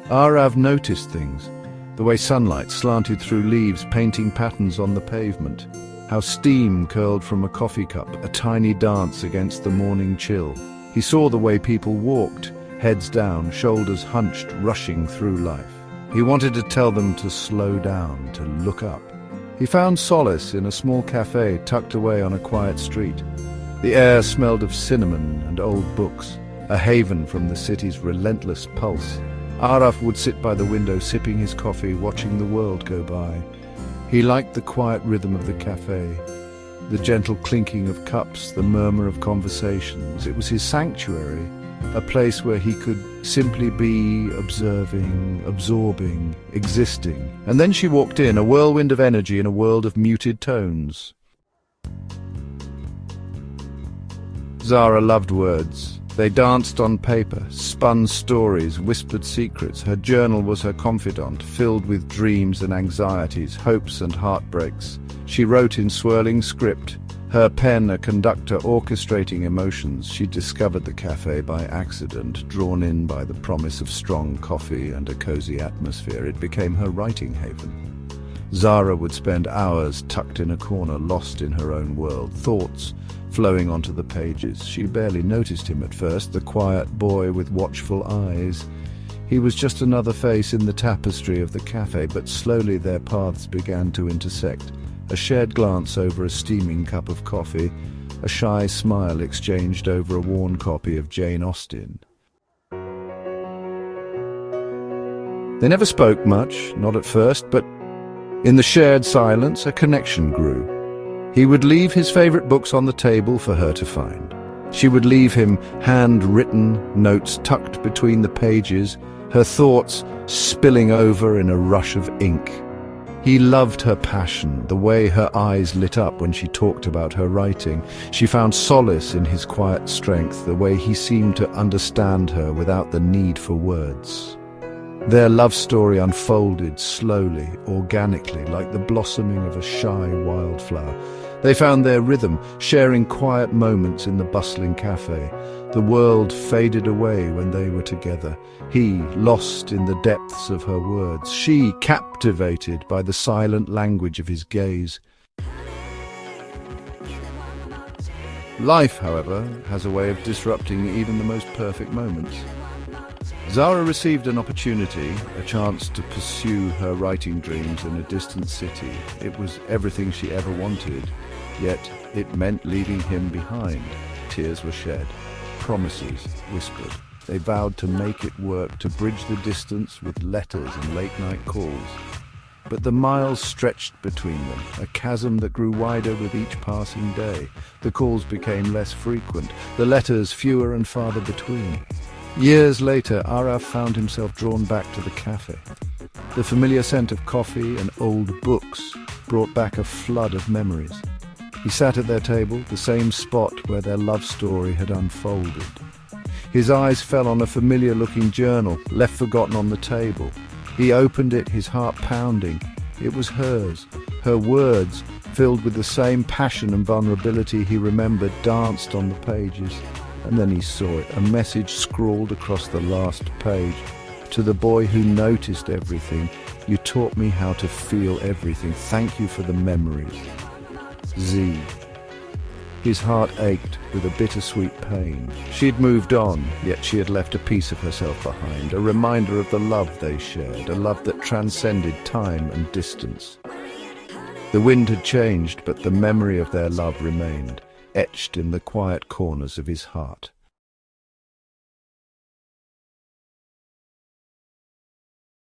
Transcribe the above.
Arav noticed things. The way sunlight slanted through leaves, painting patterns on the pavement. How steam curled from a coffee cup, a tiny dance against the morning chill. He saw the way people walked, heads down, shoulders hunched, rushing through life. He wanted to tell them to slow down, to look up. He found solace in a small cafe tucked away on a quiet street. The air smelled of cinnamon and old books, a haven from the city's relentless pulse. Araf would sit by the window sipping his coffee, watching the world go by. He liked the quiet rhythm of the cafe, the gentle clinking of cups, the murmur of conversations. It was his sanctuary, a place where he could simply be observing, absorbing, existing. And then she walked in, a whirlwind of energy in a world of muted tones. Zara loved words. They danced on paper, spun stories, whispered secrets. Her journal was her confidant, filled with dreams and anxieties, hopes and heartbreaks. She wrote in swirling script, her pen a conductor orchestrating emotions. She discovered the cafe by accident, drawn in by the promise of strong coffee and a cozy atmosphere. It became her writing haven. Zara would spend hours tucked in a corner, lost in her own world, thoughts flowing onto the pages. She barely noticed him at first, the quiet boy with watchful eyes. He was just another face in the tapestry of the cafe, but slowly their paths began to intersect. A shared glance over a steaming cup of coffee, a shy smile exchanged over a worn copy of Jane Austen. They never spoke much, not at first, but in the shared silence, a connection grew. He would leave his favorite books on the table for her to find. She would leave him handwritten notes tucked between the pages, her thoughts spilling over in a rush of ink. He loved her passion, the way her eyes lit up when she talked about her writing. She found solace in his quiet strength, the way he seemed to understand her without the need for words. Their love story unfolded slowly, organically, like the blossoming of a shy wildflower. They found their rhythm, sharing quiet moments in the bustling cafe. The world faded away when they were together. He, lost in the depths of her words. She, captivated by the silent language of his gaze. Life, however, has a way of disrupting even the most perfect moments. Zara received an opportunity, a chance to pursue her writing dreams in a distant city. It was everything she ever wanted, yet it meant leaving him behind. Tears were shed, promises whispered. They vowed to make it work, to bridge the distance with letters and late-night calls. But the miles stretched between them, a chasm that grew wider with each passing day. The calls became less frequent, the letters fewer and farther between. Years later, Araf found himself drawn back to the cafe. The familiar scent of coffee and old books brought back a flood of memories. He sat at their table, the same spot where their love story had unfolded. His eyes fell on a familiar-looking journal, left forgotten on the table. He opened it, his heart pounding. It was hers. Her words, filled with the same passion and vulnerability he remembered, danced on the pages. And then he saw it, a message scrawled across the last page. To the boy who noticed everything, you taught me how to feel everything. Thank you for the memories. Z. His heart ached with a bittersweet pain. She'd moved on, yet she had left a piece of herself behind, a reminder of the love they shared, a love that transcended time and distance. The wind had changed, but the memory of their love remained, etched in the quiet corners of his heart.